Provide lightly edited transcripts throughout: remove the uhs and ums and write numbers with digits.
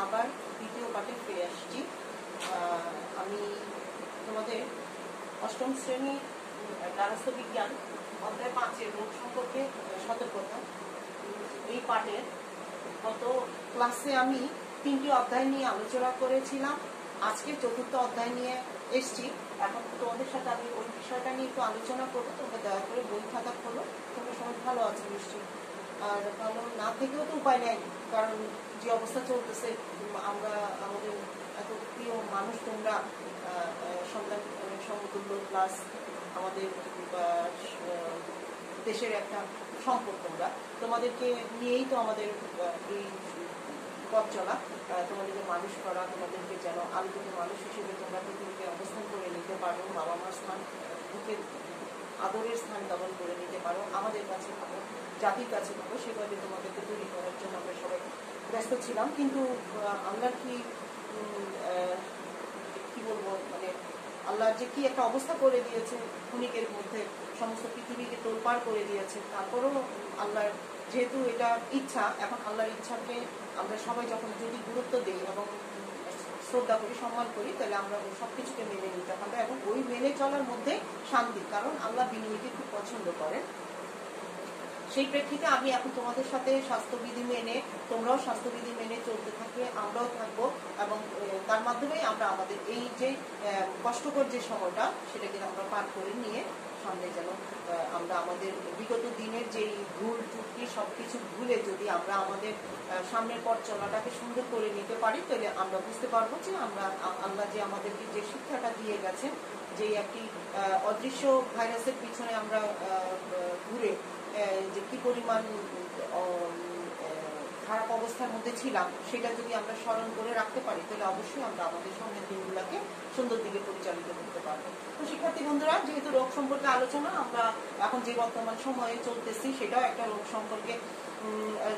আবার দ্বিতীয় পাঠে ফিরে আসছি। আমি তোমাদের অষ্টম শ্রেণী গার্হস্থ্য বিজ্ঞান অধ্যায় 5-এর রোগ সম্পর্কে সতর্কতা, এই পাঠের গত ক্লাসে আমি 3টি অধ্যায় নিয়ে আলোচনা করেছিলাম। আজকে 4র্থ অধ্যায় নিয়ে এসছি। এখন তোমাদের সাথে আমি ওই বিষয়টা নিয়ে একটু আলোচনা করবো। তোমরা দয়া করে বই খাতা খোলো। তোমরা সবাই ভালো আছো নিশ্চয়ই, আর ভালো না থেকেও তো উপায় নেই, কারণ যে অবস্থা চলতেছে, আমরা আমাদের এত প্রিয় মানুষ তোমরা, সন্তান সমতুল্য, প্লাস আমাদের দেশের একটা সম্পদ। তোমাদেরকে নিয়েই তো আমাদের এই পথ চলা, তোমাদেরকে মানুষ করা, তোমাদেরকে যেন আলোকিত মানুষ হিসেবে তোমরা পৃথিবীকে অবস্থান করে নিতে পারো, বাবা মার স্থান, বুকের আদরের স্থান দখল করে নিতে পারো, আমাদের কাছে পাবো, জাতির কাছে পাবো, সেভাবে তোমাদেরকে তৈরি করার জন্য আমরা সবাই ব্যস্ত ছিলাম। কিন্তু আমরা কি বলবো, মানে আল্লাহ যে কি একটা অবস্থা করে দিয়েছে, ক্ষণিকের মধ্যে সমস্ত পৃথিবীকে তোলপাড় করে দিয়েছে। তারপরেও আল্লাহর যেহেতু এটা ইচ্ছা, এখন আল্লাহর ইচ্ছাকে আমরা সবাই যখন যদি গুরুত্ব দিই এবং শ্রদ্ধা করি, সম্মান করি, তাহলে আমরা সবকিছুকে মেনে নিতে হবে এবং ওই মেনে চলার মধ্যে শান্তি, কারণ আল্লাহ বিনয়ীকে খুব পছন্দ করেন। সেই প্রেক্ষিতে আমি এখন তোমাদের সাথে স্বাস্থ্যবিধি মেনে, তোমরাও স্বাস্থ্যবিধি মেনে চলতে থাকবে, আমরাও থাকবো, এবং তার মাধ্যমেই আমরা আমাদের এই যে কষ্টকর যে সময়টা, সেটাকে আমরা পার করে নিয়ে সামনে যেন আমরা আমাদের বিগত দিনের যেই ভুল ত্রুটি সবকিছু ভুলে যদি আমরা আমাদের সামনের পথ চলাটাকে সুন্দর করে নিতে পারি, তাহলে আমরা বুঝতে পারবো যে আমরা আল্লাহ যে আমাদেরকে যে শিক্ষাটা দিয়ে গেছেন, যে একটি অদৃশ্য ভাইরাসের পিছনে আমরা ঘুরে যে কি পরিমাণ খারাপ অবস্থার মধ্যে ছিলাম, সেটা যদি আমরা স্মরণ করে রাখতে পারি, তাহলে অবশ্যই আমরা আমাদের সামনের দিনগুলোকে সুন্দর দিকে পরিচালিত করতে পারবো। তো শিক্ষার্থী বন্ধুরা, যেহেতু রোগ সম্পর্কে আলোচনা, আমরা এখন যে বর্তমান সময়ে চলতেছি সেটাও একটা রোগ সম্পর্কে,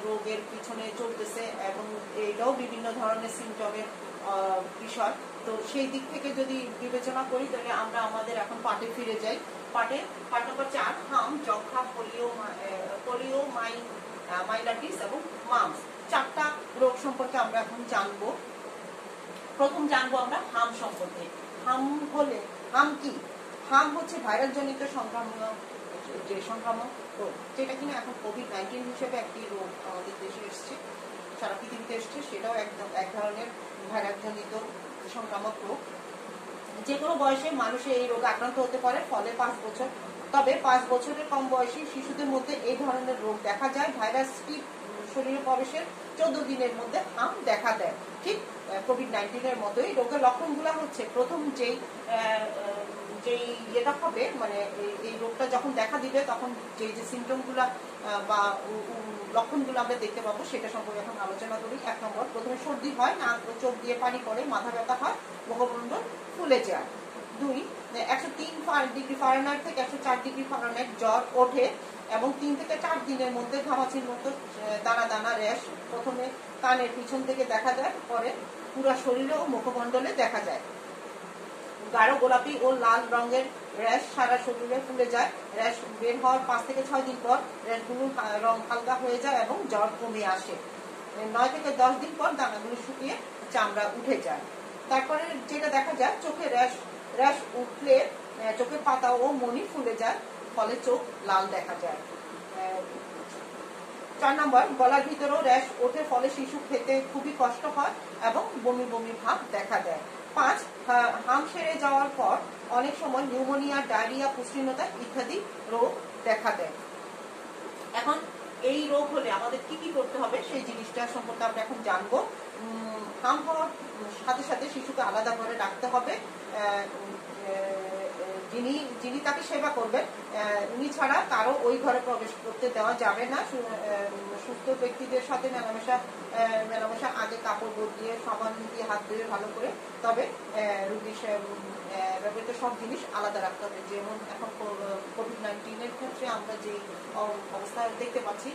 রোগের পিছনে চলতেছে, এবং এটাও বিভিন্ন ধরনের সিমটমের বিষয়। তো সেই দিক থেকে যদি বিবেচনা করি, তাহলে আমরা আমাদের এখন পাঠে ফিরে যাই। পাঠ নম্বর 4, হাম, যক্ষা, পোলিও মাইলাইটিস এবং মামস, 4টা রোগ সম্পর্কে আমরা এখন জানবো। প্রথম জানবো আমরা হাম সম্পর্কে। হাম কি? হাম হচ্ছে ভাইরাস জনিত সংক্রামক রোগ, যেটা কিনা এখন কোভিড-19 হিসেবে একটি রোগ আমাদের দেশে এসছে, সারা পৃথিবীতে এসছে। সেটাও এক ধরনের ভাইরাস জনিত সংক্রামক রোগ। যে কোনো বয়সে মানুষের এই রোগে আক্রান্ত হতে পারে, ফলে 5 বছর, তবে 5 বছরের কম বয়সী শিশুদের মধ্যে এই ধরনের রোগ দেখা যায়। ভাইরাসটি শরীরে প্রবেশের 14 দিনের মধ্যে হাম দেখা দেয়। ঠিক কোভিড-19 মতোই রোগের লক্ষণগুলো হচ্ছে, প্রথম যেই ইয়েটা হবে, মানে এই রোগটা যখন দেখা দিবে, তখন যে সিমটমগুলো বা লক্ষণগুলো আমরা দেখতে পাবো, সেটা সম্পর্কে এখন আলোচনা করি। 1 নম্বর, প্রথমে সর্দি হয়, নাক ও চোখ দিয়ে পানি পড়ে, মাথা ব্যথা হয়, মুখমণ্ডল ফুলে যায়। 2, 103 ডিগ্রি ফারেনহাইট থেকে 104 ডিগ্রি ফারেনহাইট জ্বর ওঠে এবং 3 থেকে 4 দিনের মধ্যে ঘামাচির মতো দানা দানা র্যাশ প্রথমে কানের পিছন থেকে দেখা যায়, পরে পুরো শরীরে ও মুখমণ্ডলে দেখা যায়। গাঢ় গোলাপি ও লাল রঙের র্যাশ সারা শরীরে ফুলে যায়। র্যাশ বের হওয়ার 5 থেকে 6 দিন পর র্যাশগুলোর রং হালকা হয়ে যায় এবং জ্বর কমে আসে। 9 থেকে 10 দিন পর দানাগুলো শুকিয়ে চামড়া উঠে যায়। তারপরে যেটা দেখা যায়, চোখে র্যাশ উঠলে চোখের পাতা ও মণি ফুলে যায়, ফলে চোখ লাল দেখা যায়। 4 নম্বর, গলার ভিতরেও র্যাশ ওঠে, ফলে শিশু খেতে খুবই কষ্ট হয় এবং বমি বমি ভাব দেখা দেয়। 5, হাম সেরে যাওয়ার পর অনেক সময় নিউমোনিয়া, ডায়রিয়া, পুষ্টিহীনতা ইত্যাদি রোগ দেখা দেয়। এখন এই রোগ হলে আমাদের কি কি করতে হবে, সেই জিনিসটা সম্পর্কে আমরা এখন জানবো। হাম হওয়ার সাথে সাথে শিশুকে আলাদা করে রাখতে হবে। যিনি তাকে সেবা করবেন, উনি ছাড়া কারো ওই ঘরে প্রবেশ করতে দেওয়া যাবে না। সুস্থ ব্যক্তিদের সাথে মেলামেশা আগে কাপড় বদলিয়ে, সাবান দিয়ে হাত ধুয়ে ভালো করে, তবে রোগী ব্যবহৃত সব জিনিস আলাদা রাখতে হবে। যেমন এখন কোভিড-19 ক্ষেত্রে আমরা যে অবস্থা দেখতে পাচ্ছি,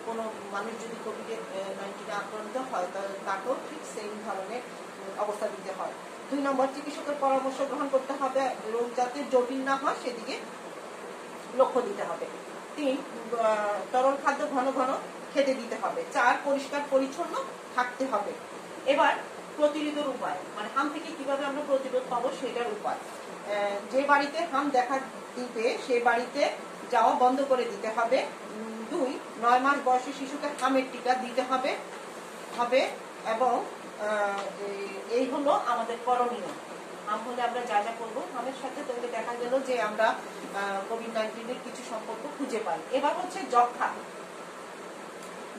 কোনো মানুষ যদি কোভিড-19 আক্রান্ত হয়, তাকেও ঠিক সেই ধরনের অবস্থা দিতে হয়। 2 নম্বর, চিকিৎসকের পরামর্শ গ্রহণ করতে হবে, রোগ যাতে জটিল না হয় সেদিকে লক্ষ্য দিতে হবে। 3, তরল খাদ্য ঘন ঘন খেতে দিতে হবে। 4, পরিষ্কার পরিচ্ছন্ন থাকতে হবে। এবার প্রতিরোধের উপায়, মানে হাম থেকে কিভাবে আমরা প্রতিরোধ পাবো সেটার উপায়। যে বাড়িতে হাম দেখা দিবে সেই বাড়িতে যাওয়া বন্ধ করে দিতে হবে। 2, 9 মাস বয়সী শিশুকে হামের টিকা দিতে হবে এবং এই হলো আমাদের করণীয়। হাম হলে আমরা যা যা করবো, হামের সাথে তাহলে দেখা গেল যে আমরা কোভিড-19 কিছু সম্পর্ক খুঁজে পাই। এবার হচ্ছে যক্ষ্মা।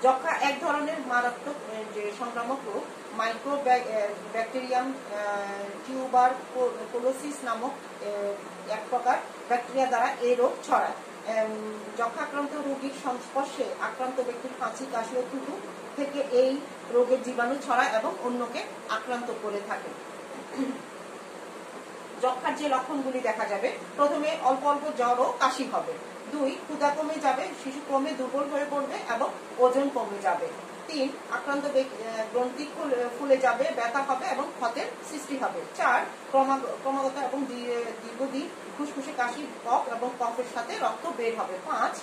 যক্ষ্মা এক ধরনের মারাত্মক যে সংক্রামক রোগ, মাইক্রো ব্যাকটেরিয়াম টিউবারকুলোসিস নামক এক প্রকার ব্যাকটেরিয়া দ্বারা এই রোগ ছড়ায়। যক্ষ্মা আক্রান্ত রোগীর সংস্পর্শে আক্রান্ত ব্যক্তির হাঁচি, কাশি ও থুতু থেকে এই রোগের জীবাণু ছড়ায় এবং অন্যকে আক্রান্ত করে থাকে। যক্ষ্মার যে লক্ষণগুলি দেখা যাবে, প্রথমে অল্প অল্প জ্বর ও কাশি হবে। 2, ক্ষুধা কমে যাবে, শিশু ক্রমে দুর্বল হয়ে পড়বে এবং ওজন কমে যাবে। 3, আক্রান্ত গ্রন্থি ফুলে যাবে, ব্যথা হবে এবং ক্ষতের সৃষ্টি হবে। 4, ক্রমাগত এবং দীর্ঘদিন ফুসফুসে কাশি, কফ এবং কফের সাথে রক্ত বের হবে। 5,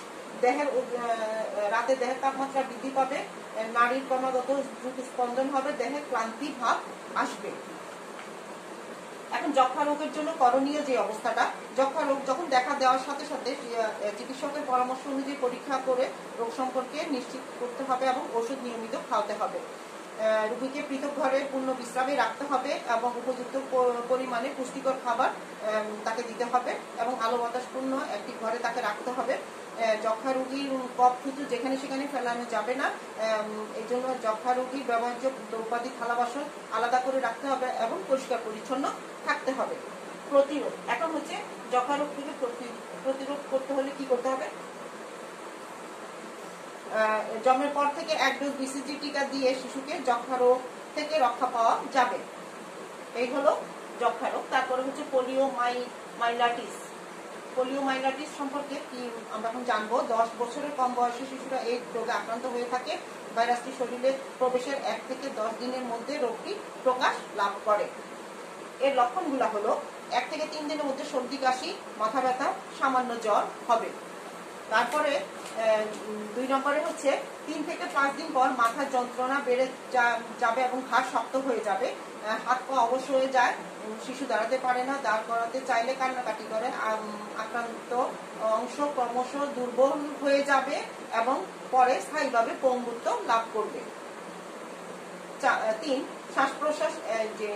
রাতে দেহের তাপমাত্রা বৃদ্ধি পাবে, নাড়ির ক্রমাগত দ্রুত স্পন্দন হবে, দেহে ক্লান্তি ভাব আসবে। এখন যক্ষ্মা রোগের জন্য করণীয় যে অবস্থাটা, যক্ষ্মা রোগ যখন দেখা দেওয়ার সাথে সাথে চিকিৎসকের পরামর্শ অনুযায়ী পরীক্ষা করে রোগ সম্পর্কে নিশ্চিত করতে হবে এবং ওষুধ নিয়মিত খাওয়াতে হবে। রোগীকে পৃথক ঘরে পূর্ণ বিশ্রামে রাখতে হবে এবং উপযুক্ত পরিমাণে পুষ্টিকর খাবার তাকে দিতে হবে এবং আলো বাতাসপূর্ণ একটি ঘরে তাকে রাখতে হবে। যক্ষ্মা রোগীর কফ, থুতু যেখানে সেখানে ফেলানো যাবে না। এই জন্য যক্ষ্মা রোগীর ব্যবহার্য দ্রব্যাদি থালা বাসন আলাদা করে রাখতে হবে এবং পরিষ্কার পরিচ্ছন্ন থাকতে হবে। প্রতিরোধ, এখন হচ্ছে যক্ষ্মা রোগ থেকে প্রতিরোধ করতে হলে কি করতে হবে? জন্মের পর থেকে 1 ডোজ বিসিজি টিকা দিয়ে শিশুকে যক্ষ্মা রোগ থেকে রক্ষা পাওয়া যাবে। এই হলো যক্ষ্মা রোগ। তারপরে হচ্ছে পোলিওমাইলাইটিস সম্পর্কে কি আমরা এখন জানবো। 10 বছরের কম বয়সী শিশুরা এই রোগে আক্রান্ত হয়ে থাকে। ভাইরাসটি শরীরে প্রবেশের 1 থেকে 10 দিনের মধ্যে রোগটি প্রকাশ লাভ করে। এর লক্ষণগুলো হলো 1 থেকে 3 দিনের মধ্যে সর্দি, কাশি, মাথা ব্যথা, সামান্য জ্বর হবে। তারপরে 2 নম্বরে হচ্ছে 3 থেকে 5 দিন পর মাথার যন্ত্রণা বেড়ে যাবে এবং ঘাড় শক্ত হয়ে যাবে, হাত পা অবশ হয়ে যায়, শিশু দাঁড়াতে পারে না, দাঁড় করাতে চাইলে কান্নাকাটি করে, আক্রান্ত অংশ ক্রমশ দুর্বল হয়ে যাবে এবং পরে স্থায়ীভাবে পঙ্গুত্ব লাভ করবে। 3, শ্বাস প্রশ্বাস যে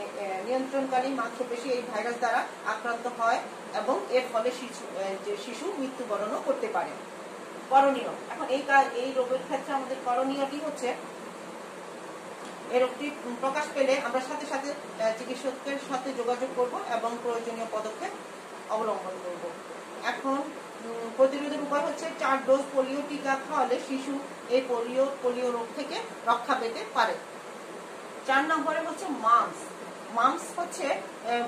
নিয়ন্ত্রণকারী মাংসপেশি এই ভাইরাস দ্বারা আক্রান্ত হয় এবং এর ফলে শিশু মৃত্যুবরণও করতে পারে। করণীয়, এখন এই রোগের ক্ষেত্রে আমাদের করণীয়টি হচ্ছে, এই রোগটি প্রকাশ পেলে আমরা সাথে সাথে চিকিৎসকের সাথে যোগাযোগ করব এবং প্রয়োজনীয় পদক্ষেপ অবলম্বন করব। এখন প্রতিরোধের উপায় হচ্ছে 4 ডোজ পোলিও টিকা খাওয়ালে শিশু এই পোলিও রোগ থেকে রক্ষা পেতে পারে। 4 নম্বরে হচ্ছে মাম্পস হচ্ছে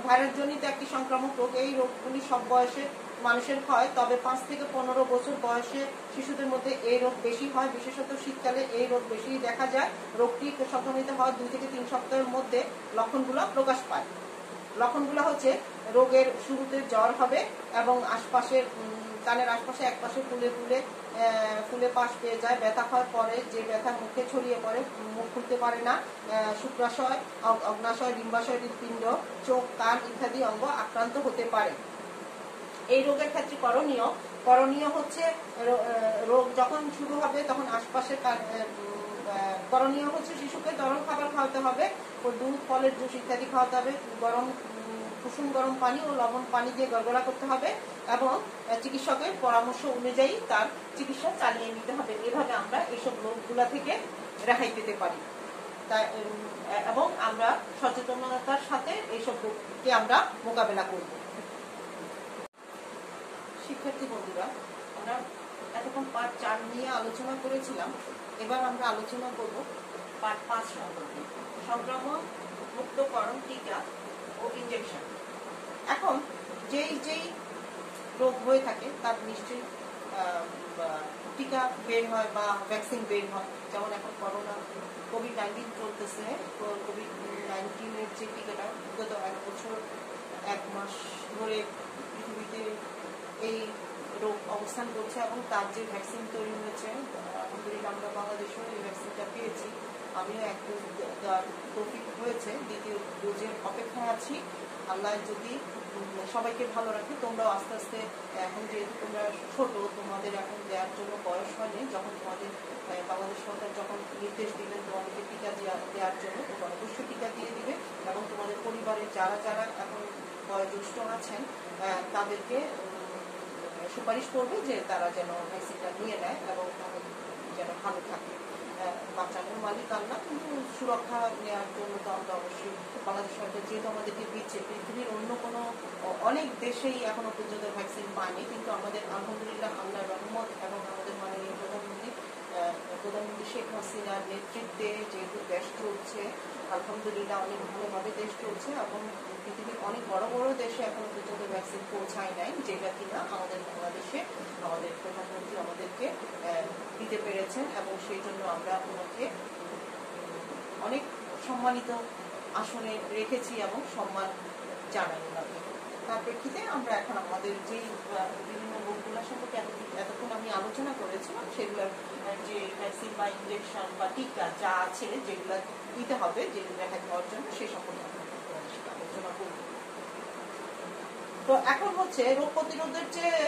ভাইরাস জনিত একটি সংক্রামক রোগ। এই রোগগুলি সব বয়সে মানুষের হয়, তবে 5 থেকে 15 বছর বয়সে শিশুদের মধ্যে এই রোগ বেশি হয়। বিশেষত শীতকালে এই রোগ বেশি দেখা যায়। রোগটি সংক্রমিত হওয়ার 2 থেকে 3 সপ্তাহের মধ্যে লক্ষণগুলো প্রকাশ পায়। লক্ষণগুলো হচ্ছে, রোগের শুরুতে জ্বর হবে এবং আশপাশের কানের আশপাশে একপাশে ফুলে পাশ পেয়ে যায়, ব্যথা হয়, পরে যে ব্যথা মুখে ছড়িয়ে পড়ে, মুখ খুলতে পারে না, শুক্রাশয়, অগ্নাশয়, ডিম্বাশয়, হৃৎপিণ্ড, চোখ, কান ইত্যাদি অঙ্গ আক্রান্ত হতে পারে। এই রোগের ক্ষেত্রে করণীয় হচ্ছে, রোগ যখন শুরু হবে তখন আশপাশে করণীয় হচ্ছে শিশুকে তরল খাবার খাওয়াতে হবে, দুধ, ফলের জুস ইত্যাদি খাওয়াতে হবে, কুসুম গরম পানি ও লবণ পানি দিয়ে গড়গড়া করতে হবে এবং চিকিৎসকের পরামর্শ অনুযায়ী তার চিকিৎসা চালিয়ে নিতে হবে। এভাবে আমরা এইসব রোগগুলা থেকে রেহাই পেতে পারি এবং আমরা সচেতনতার সাথে এইসব রোগকে আমরা মোকাবেলা করব। শিক্ষার্থী বন্ধুরা, আমরা এতক্ষণ পার্ট 4 নিয়ে আলোচনা করেছিলাম। এবার আমরা আলোচনা করব পার্ট 5 সম্পর্কে, সংক্রমণ মুক্তকরণ টিকা ও ইনজেকশন। এখন যেই রোগ হয়ে থাকে তার নিশ্চয়ই টিকা বের হয় বা ভ্যাকসিন বের হয়। যেমন এখন কোভিড-19 চলতেছে, কোভিড-19 যে টিকাটা গত 1 বছর 1 মাস ধরে পৃথিবীতে এই রোগ অবস্থান করছে এবং তার যে ভ্যাকসিন তৈরি হয়েছে, আলহামদুলিল্লাহ আমরা বাংলাদেশেও এই ভ্যাকসিনটা পেয়েছি। আমিও এক ডোজ দেওয়ার তৌফিক হয়েছে, দ্বিতীয় ডোজের অপেক্ষায় আছি। আল্লাহ যদি সবাইকে ভালো রাখে। তোমরাও আস্তে আস্তে, এখন যেহেতু তোমরা ছোট, তোমাদের এখন দেওয়ার জন্য বয়স হয়নি, যখন তোমাদের বাংলাদেশ সরকার যখন নির্দেশ দিবেন তোমাদেরকে টিকা দেওয়ার জন্য, তোমরা অবশ্যই টিকা দিয়ে দিবে এবং তোমাদের পরিবারের যারা যারা এখন বয়োজ্যেষ্ঠ আছেন তাদেরকে সুপারিশ করবে যে তারা যেন ভ্যাকসিনটা নিয়ে নেয় এবং যেন ভালো থাকে। বাঁচানোর মালিক আল্লাহ, কিন্তু সুরক্ষা নেওয়ার জন্য তো আমরা অবশ্যই বাংলাদেশ সরকার যেহেতু আমাদেরকে দিচ্ছে, পৃথিবীর অন্য কোনো অনেক দেশেই এখনো পর্যন্ত ভ্যাকসিন পায়নি, কিন্তু আমাদের আলহামদুলিল্লাহ আল্লাহর রহমত এবং আমাদের মাননীয় প্রধানমন্ত্রী শেখ হাসিনার নেতৃত্বে যেহেতু দেশ চলছে, আলহামদুলিল্লাহ অনেক ভালোভাবে দেশ চলছে এবং পৃথিবীর অনেক বড় বড় দেশে এখনো পর্যন্ত ভ্যাকসিন পৌঁছায় নাই, যেটা কিনা আমাদের বাংলাদেশে আমাদের প্রধানমন্ত্রী আমাদেরকে দিতে পেরেছেন এবং সেই জন্য আমরা ওনাকে অনেক সম্মানিত আসনে রেখেছি এবং সম্মান জানাই ওনাকে। তার প্রেক্ষিতে আমরা এখন আমাদের যে বিভিন্ন রোগগুলো সম্পর্কে এতক্ষণ আমি আলোচনা করেছিলাম, সেগুলোর যে ভ্যাকসিন বা ইঞ্জেকশন বা টিকা যা আছে যেগুলো দিতে হবে, যেগুলো রেহাই হওয়ার জন্য সেই সম্পর্কে আলোচনা করব। তো এখন হচ্ছে রোগ প্রতিরোধের চেয়ে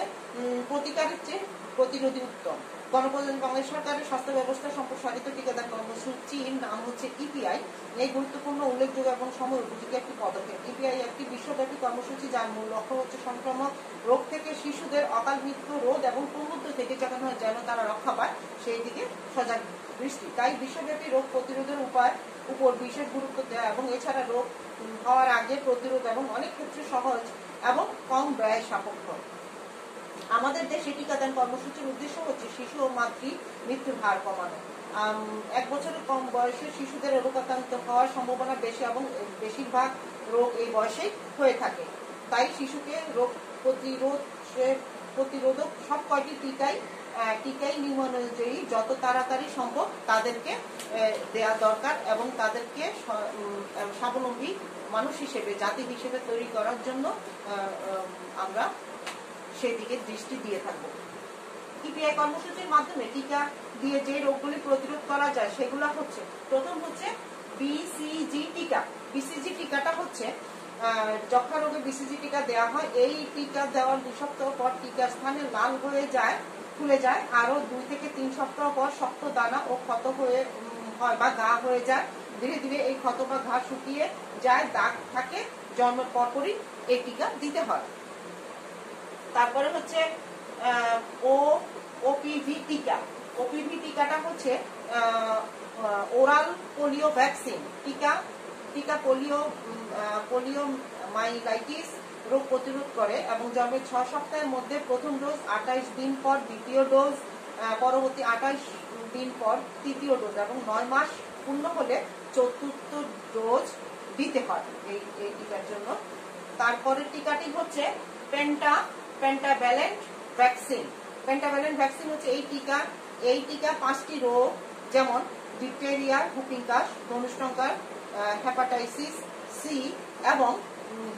প্রতিকারের চেয়ে প্রতিরোধী উত্তম। গণপ্রজাতন্ত্রী বাংলাদেশ সরকারের স্বাস্থ্য ব্যবস্থা সম্প্রসারিত টিকাদান কর্মসূচির নাম হচ্ছে ইপিআই। এই গুরুত্বপূর্ণ, উল্লেখযোগ্য এবং সময় উপযোগী একটি পদক্ষেপ। ইপিআই একটি বিশ্বব্যাপী কর্মসূচি যার মূল লক্ষ্য হচ্ছে সংক্রামক রোগ থেকে শিশুদের অকাল মৃত্যু রোধ এবং প্রমুক্ত থেকে যেন তারা রক্ষা পায় সেই দিকে সজাগ দৃষ্টি। তাই বিশ্বব্যাপী রোগ প্রতিরোধের উপায় উপর বিশেষ গুরুত্ব দেওয়া এবং এছাড়া রোগ হওয়ার আগে প্রতিরোধ এবং অনেক ক্ষেত্রে সহজ এবং কম ব্যয় সাপেক্ষ। আমাদের দেশে টিকাদান কর্মসূচির উদ্দেশ্য হচ্ছে শিশু ও মাতৃ মৃত্যুর হার কমানো। 1 বছরের কম বয়সের শিশুদের রোগাক্রান্ত হওয়ার সম্ভাবনা বেশি এবং বেশিরভাগ রোগ এই বয়সেই হয়ে থাকে। তাই শিশুকে রোগ প্রতিরোধক সব কয়টি টিকাই নিয়ম অনুযায়ী যত তাড়াতাড়ি সম্ভব তাদেরকে দেওয়া দরকার এবং তাদেরকে স্বাবলম্বী মানুষ হিসেবে, জাতি হিসেবে তৈরি করার জন্য আমরা সেদিকে দৃষ্টি দিয়ে থাকবো। ইপিআই কর্মসূচির মাধ্যমে টিকা দিয়ে যে রোগগুলি প্রতিরোধ করা যায় সেগুলো হচ্ছে, প্রথম হচ্ছে বিসিজি টিকা। বিসিজি টিকাটা হচ্ছে যক্ষা রোগে বিসিজি টিকা দেওয়া হয়। এই টিকা দেওয়ার 2 সপ্তাহ পর টিকার স্থানে লাল হয়ে যায়, ফুলে যায়, আরো 2 থেকে 3 সপ্তাহ পর শক্ত দানা ও ক্ষত হয়ে হয় বা ঘা হয়ে যায়। ধীরে ধীরে এই ক্ষত বা ঘা শুকিয়ে যায়, দাগ থাকে, জন্মের পরপরই এই টিকা দিতে হয়। তারপরে হচ্ছে ওপিভি টিকা। ওপিভি টিকাটা হচ্ছে ওরাল পোলিও ভ্যাকসিন টিকা পোলিওমাইলাইটিস রোগ প্রতিরোধ করে এবং জন্মের 6 সপ্তাহের মধ্যে প্রথম ডোজ, 28 দিন পর দ্বিতীয় ডোজ, পরবর্তী 28 দিন পর তৃতীয় ডোজ এবং 9 মাস পূর্ণ হলে চতুর্থ ডোজ দিতে হয় এই টিকার জন্য। তারপরের টিকাটি হচ্ছে পেন্টাভ্যালেন্ট ভ্যাকসিন। পেন্টাভ্যালেন্ট ভ্যাকসিন হচ্ছে এই টিকা 5টি রোগ যেমন ডিপথেরিয়া, হুপিং কাশ, ধনুষ্টঙ্কার, হেপাটাইটিস সি এবং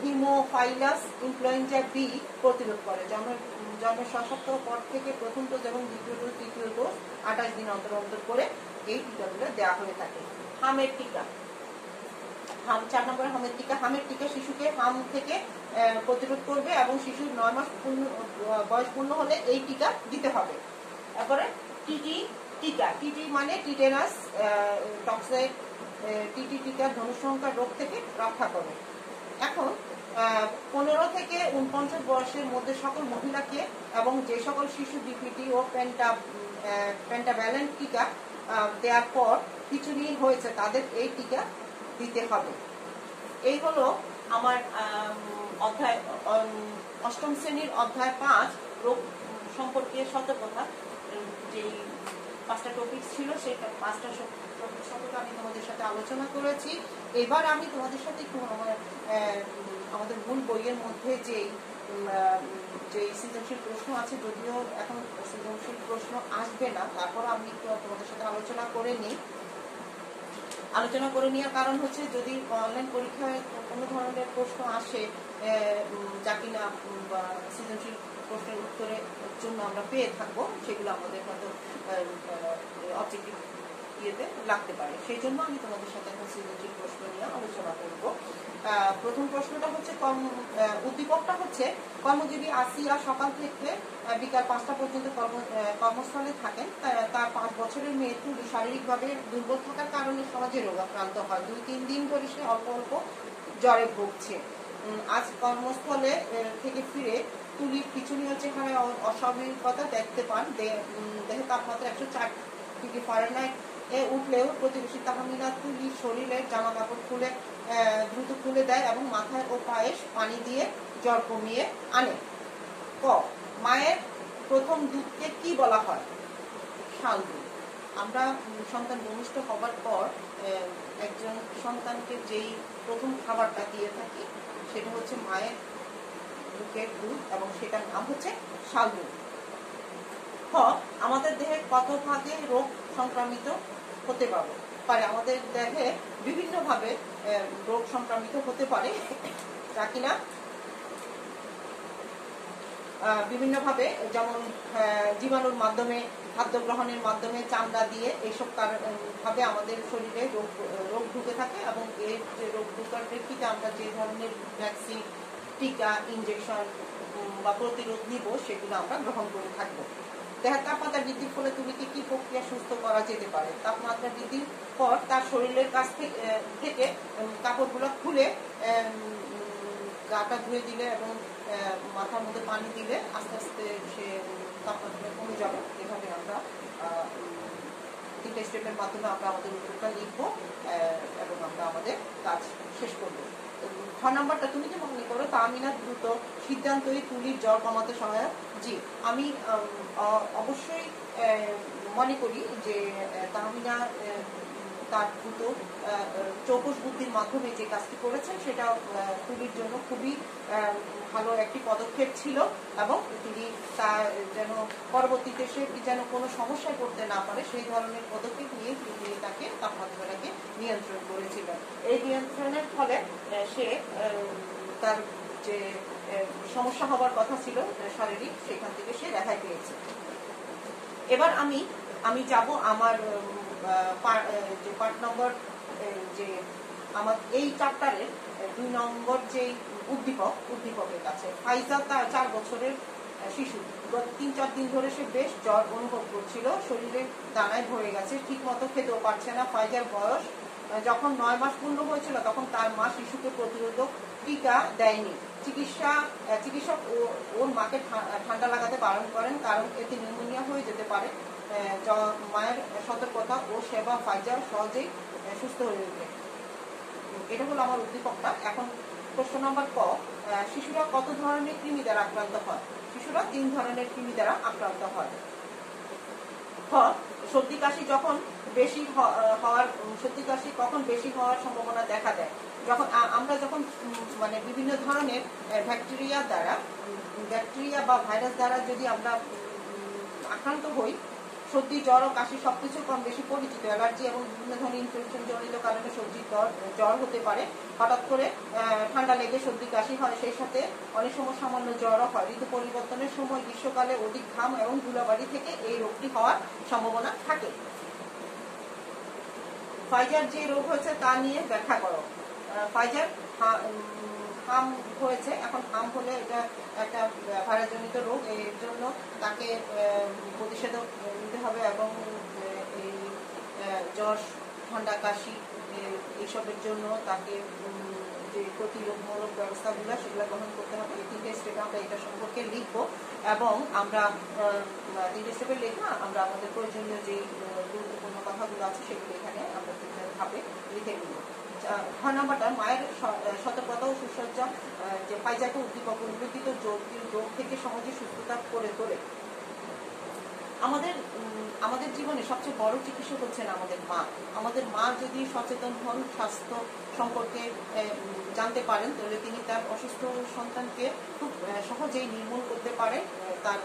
হিমোফাইলাস ইনফ্লুয়েঞ্জা বি প্রতিরোধ করে। জন্মের 6 সপ্তাহ পর থেকে প্রথম ডোজ এবং দ্বিতীয় ডোজ, তৃতীয় ডোজ 28 দিন অন্তর অন্তর করে এই টিকাগুলো দেওয়া হয়ে থাকে। হামের টিকা। 4 নম্বরে হামের টিকা শিশুকে হাম থেকে প্রতিরোধ করবে এবং শিশুর 9 মাস বয়স পূর্ণ হলে এই টিকা দিতে হবে। তারপরে টিটি টিকা। টিটি মানে টিটেনাস টক্সাইড। টিটি টিকা ধনুষ্টঙ্কার রোগ থেকে রক্ষা করে। এখন 15 থেকে 49 বয়সের মধ্যে সকল মহিলাকে এবং যে সকল শিশু ডিপিটি ও পেন্টাভ্যালেন্ট টিকা দেওয়ার পর কিছুদিন হয়েছে তাদের এই টিকা দিতে হবে। এই হলো আমার অধ্যায় 8ম শ্রেণীর অধ্যায় 5 রোগ সম্পর্কে সতর্কতা। যেই 5টা টপিক ছিল সেই 5টা টপিক সম্পর্কে আমি তোমাদের সাথে আলোচনা করেছি। এবার আমি তোমাদের সাথে একটু আমাদের মূল বইয়ের মধ্যে যেই সৃজনশীল প্রশ্ন আছে, যদিও এখন সৃজনশীল প্রশ্ন আসবে না, তারপর আমি একটু তোমাদের সাথে আলোচনা করে নেওয়ার কারণ হচ্ছে যদি অনলাইন পরীক্ষায় কোনো ধরনের প্রশ্ন আসে যা কিনা সৃজনশীল প্রশ্নের উত্তরের জন্য আমরা পেয়ে থাকবো, সেগুলো আমাদের হয়তো অবজেক্টিভ প্রক্রিয়াতে লাগতে পারে। সেই জন্য আমি তোমাদের সাথে এখন সৃজনশীল প্রশ্ন নিয়ে আলোচনা করব। প্রথম প্রশ্নটা হচ্ছে উদ্দীপকটা হচ্ছে কর্মজীবী আসিয়া সকাল থেকে বিকাল 5টা পর্যন্ত কর্মস্থলে থাকেন। তার 5 বছরের মেয়ে তুলি শারীরিকভাবে দুর্বল থাকার কারণে সহজে রোগাক্রান্ত হয়। 2-3 দিন ধরে সে অল্প অল্প জ্বরে ভুগছে। আজ কর্মস্থলে থেকে ফিরে তুলির পিছনীয় চেহারায় অস্বাভাবিকতা দেখতে পান। দেহে তাপমাত্রা 104 ডিগ্রি ফারেনহাইট উঠলেও প্রতিবেশী তাহমিনা তুলির শরীরের জামা কাপড় দ্রুত খুলে দেয় এবং মাথায় ও পায়ে পানি দিয়ে জ্বর কমিয়ে আনে। ক, মায়ের প্রথম দুধকে কি বলা হয়? শাল দুধ। আমরা সন্তান ভূমিষ্ঠ হবার পর একজন সন্তানকে যেই প্রথম খাবারটা দিয়ে থাকি সেটা হচ্ছে মায়ের বুকের দুধ এবং সেটার নাম হচ্ছে শাল দুধ। খ, আমাদের দেহে কত ভাগে রোগ সংক্রামিত হতে পারে? আমাদের দেহে বিভিন্ন ভাবে রোগ সংক্রামিত হতে পারে, যা কিনা বিভিন্ন ভাবে, যেমন জীবাণুর মাধ্যমে, খাদ্য গ্রহণের মাধ্যমে, চামড়া দিয়ে, এইসব ভাবে আমাদের শরীরে রোগ ঢুকে থাকে এবং এই যে রোগ ঢুকার প্রেক্ষিতে আমরা যে ধরনের ভ্যাকসিন, টিকা, ইনজেকশন বা প্রতিরোধ নিব সেগুলো আমরা গ্রহণ করে থাকবো। দেহের তাপমাত্রা বৃদ্ধির ফলে তুলিকে কি প্রক্রিয়া সুস্থ করা যেতে পারে? তাপমাত্রা বৃদ্ধির পর তার শরীরের কাছ থেকে কাপড়গুলো খুলে গাটা ধুয়ে দিলে এবং মাথার মধ্যে পানি দিলে আস্তে আস্তে সে তাপমাত্রা কমে যাবে। এভাবে আমরা 3টে স্টেপের মাধ্যমে আমরা আমাদের উত্তরটা লিখবো এবং আমরা আমাদের কাজ শেষ করবো। 6 নাম্বারটা, তুমি কি মনে করো তাহমিনার দ্রুত সিদ্ধান্তই তুলির জ্বর কমাতে সহায়ক? জি, আমি অবশ্যই মনে করি যে তাহমিনা তার দ্রুত চৌকস বুদ্ধির মাধ্যমে যে কাজটি করেছেন সেটা তুলির জন্য খুবই ভালো একটি পদক্ষেপ ছিল এবং তিনি তার যেন পরবর্তীতে সে যেন কোনো সমস্যায় পড়তে না পারে সেই ধরনের পদক্ষেপ নিয়ে তিনি তাকে তাপমাত্রাটাকে নিয়ন্ত্রণ করেছিলেন। এই নিয়ন্ত্রণের ফলে সে তার যে সমস্যা হবার কথা ছিল শারীরিক, সেখান থেকে সে রেহাই পেয়েছে। এবার আমি যাব আমার যে পার্ট নম্বর, যে আমার এই চ্যাপ্টারের 2 নম্বর যে উদ্দীপকের কাছে। ফাইজা তার 4 বছরের শিশু, গত 3-4 দিন ধরে সে বেশ জ্বর অনুভব করছিল, শরীরে দানায় ভরে গেছে, ঠিক মতো খেতেও পারছে না। ফাইজার বয়স যখন 9 মাস পূর্ণ হয়েছিল তখন তার মা শিশুকে প্রতিরোধক টিকা দেয়নি। চিকিৎসক ওর মাকে ঠান্ডা লাগাতে বারণ করেন, কারণ এতে নিউমোনিয়া হয়ে যেতে পারে। মায়ের সতর্কতা ও সেবা ফাইজার সহজেই সুস্থ হয়ে উঠবে। এটা হলো আমার উদ্দীপকটা। এখন প্রশ্ন নম্বর ক, শিশুরা কত ধরনের কৃমি দ্বারা আক্রান্ত হয়? শিশুরা 3 ধরনের কৃমি দ্বারা আক্রান্ত হয়। খ, সর্দি কাশি কখন বেশি হওয়ার সম্ভাবনা দেখা দেয়? আমরা যখন মানে বিভিন্ন ধরনের ব্যাকটেরিয়া বা ভাইরাস দ্বারা যদি আমরা আক্রান্ত হই, সর্দি, জ্বর ও কাশি সবকিছু কম বেশি পরিচিত। অ্যালার্জি এবং বিভিন্ন ধরনের ইনফেকশন জনিত কারণে সর্দির জ্বর হতে পারে। হঠাৎ করে ঠান্ডা লেগে সর্দি কাশি হয়, সেই সাথে অনেক সময় সামান্য জ্বরও হয়। ঋতু পরিবর্তনের সময় গ্রীষ্মকালে অধিক ঘাম এবং ধুলাবালি থেকে এই রোগটি হওয়ার সম্ভাবনা থাকে। ফাইজার যে রোগ হয়েছে তা নিয়ে ব্যাখ্যা করো। ফাইজার হাম হয়েছে। এখন হাম হলে এটা একটা ভাইরাসজনিত রোগ, এর জন্য তাকে প্রতিষেধক নিতে হবে এবং এই জ্বর, ঠান্ডা, কাশি এইসবের জন্য তাকে যে প্রতিরোধমূলক ব্যবস্থাগুলো সেগুলো গ্রহণ করতে হবে। এই 3টে স্টেপে আমরা এটা সম্পর্কে লিখবো এবং আমরা 3টে স্টেপে লেখা আমরা আমাদের প্রয়োজনীয় যে গুরুত্বপূর্ণ কথাগুলো আছে সেগুলো এখানে আমরা ধাপে লিখে নিব। 6 নাম্বারটা, মায়ের সতর্কতা ও সুসজ্জা যে ফাইজাকে উদ্দীপক উল্লেখিত জটিল রোগ থেকে সহজে সুস্থতা করে তোলে। আমাদের জীবনে সবচেয়ে বড় চিকিৎসক হচ্ছেন আমাদের মা যদি সচেতন হন, স্বাস্থ্য সম্পর্কে জানতে পারেন, তাহলে তিনি তার অসুস্থ সন্তানকে খুব সহজেই নির্মূল করতে পারে তার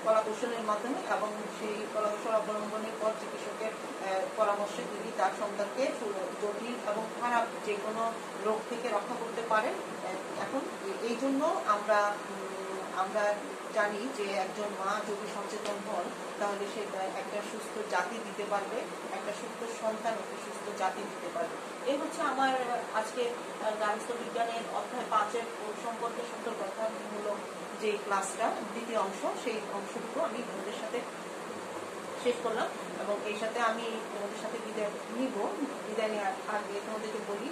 কলাকৌশলের মাধ্যমে, এবং সেই কলাকৌশল অবলম্বনের পর চিকিৎসকের পরামর্শে তিনি তার সন্তানকে জটিল এবং খারাপ যে কোনো রোগ থেকে রক্ষা করতে পারেন। এখন এই জন্য আমরা জানি যে একজন মা যদি সচেতন হন তাহলে সে একটা সুস্থ জাতি দিতে পারবে, একটা সুস্থ সন্তান, একটা সুস্থ জাতি দিতে পারবে। এই হচ্ছে আমার আজকে গার্হস্থ্য বিজ্ঞানের অধ্যায় 5-এর সম্পর্কে সতর্কতামূলক যে ক্লাসটা দ্বিতীয় অংশ, সেই অংশটুকু আমি তোমাদের সাথে শেষ করলাম। এবং এই সাথে আমি তোমাদের সাথে বিদায় নিব। বিদায় নেওয়ার আগে তোমাদেরকে বলি,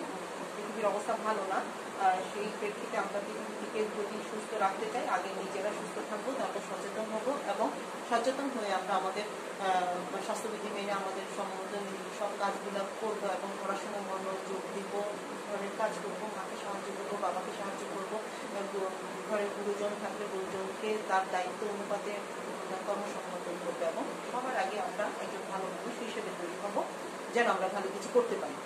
পৃথিবীর অবস্থা ভালো না। সেই প্রেক্ষিতে আমরা পৃথিবীকে যদি সুস্থ রাখতে চাই, আগে নিজেরা সুস্থ থাকবো, তারপর সচেতন হব এবং সচেতন হয়ে আমরা আমাদের স্বাস্থ্যবিধি মেনে আমাদের সম্বোধন সব কাজগুলো করবো এবং পড়াশোনায় মনোযোগ দিব, ঘরের কাজ করবো, মাকে সাহায্য করবো, বাবাকে সাহায্য করবো, ঘরের গুরুজন থাকলে গুরুজনকে তার দায়িত্ব অনুপাতে কর্মসম্পাদন করবো এবং সবার আগে আমরা একজন ভালো মানুষ হিসেবে তৈরি হবো যেন আমরা ভালো কিছু করতে পারি।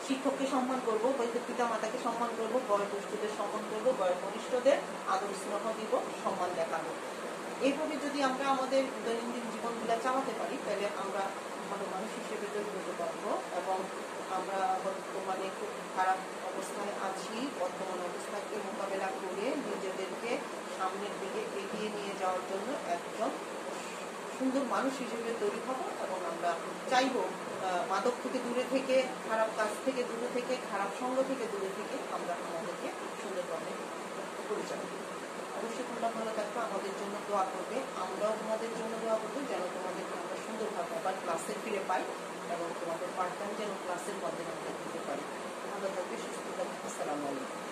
শিক্ষককে সম্মান করবো, পিতা মাতাকে সম্মান করবো, বয়োজ্যেষ্ঠদের সম্মান করবো, বয়োকনিষ্ঠদের আদর স্নেহ দিব, সম্মান দেখাবো। এইভাবে যদি আমরা আমাদের দৈনন্দিন জীবনগুলো চালাতে পারি তাহলে আমরা ভালো মানুষ হিসেবে তৈরি হতে পারবো। এবং আমরা বর্তমানে খুব খারাপ অবস্থায় আছি, বর্তমান অবস্থাকে মোকাবেলা করে নিজেদেরকে সামনের দিকে এগিয়ে নিয়ে যাওয়ার জন্য একজন সুন্দর মানুষ হিসেবে তৈরি হবো। এবং আমরা চাইবো মাদক থেকে দূরে থেকে, খারাপ কাজ থেকে দূরে থেকে, খারাপ সঙ্গ থেকে দূরে থেকে আমরা আমাদেরকে সুন্দরভাবে পরিচালনা করবো। অবশ্যই তোমরা ভালো থাকবে, আমাদের জন্য দোয়া করবে, আমরাও তোমাদের জন্য দোয়া করবো যেন তোমাদেরকে আমরা সুন্দরভাবে আবার ক্লাসে ফিরে পাই এবং তোমাদের পাঠদান যেন ক্লাসের মাধ্যমে আমরা দিতে পারি। ভালো থাকবে, সুস্থ থাকবে। আসসালামু আলাইকুম।